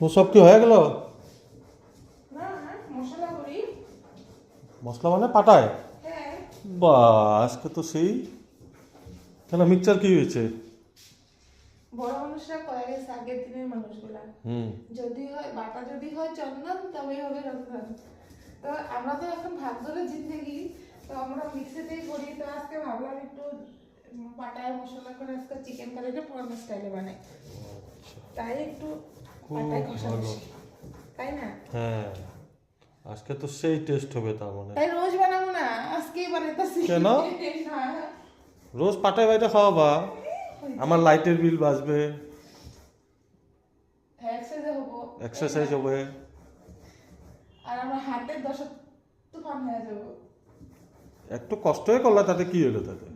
তো সব কি হয়ে গেল? না মশলা করি। মশলা মানে পাটায়? হ্যাঁ বা, আজকে তো সেই। কেন, মিক্সচার কি হয়েছে? বড় মানুষরা কয়ে গেছে আগের দিনের মানুষগুলা যদি হয় বাটা, যদি হয় চন্দন তবেই হবে রন্ধন। তো আমরা তো এখন ভাগ ধরে জিন্দেগি, তো আমরা মিক্সিতেই করি। তো আজকে ভাবলাম একটু পাটায় মশলা করে আজকে চিকেন কারিটা পুরানো স্টাইলে বানাই, তাই একটু খুব পাটায় ঘষা ভালো। ঘষি, তাই না? হ্যাঁ, আজকে তো সেই টেস্ট হবে তার মানে। তাই রোজ বানাবো না, আজকেই বানাইতেছি। কেন? না রোজ পাটায় বাইটা খাওয়াবা, আমার লাইটের বিল বাঁচবে, এক্সারসাইজ হবো, এক্সারসাইজ হবে। আর আমার হাতের দশা তুফান হয়ে যাবো। একটু কষ্টই করলা, তাতে কি হলো তাতে?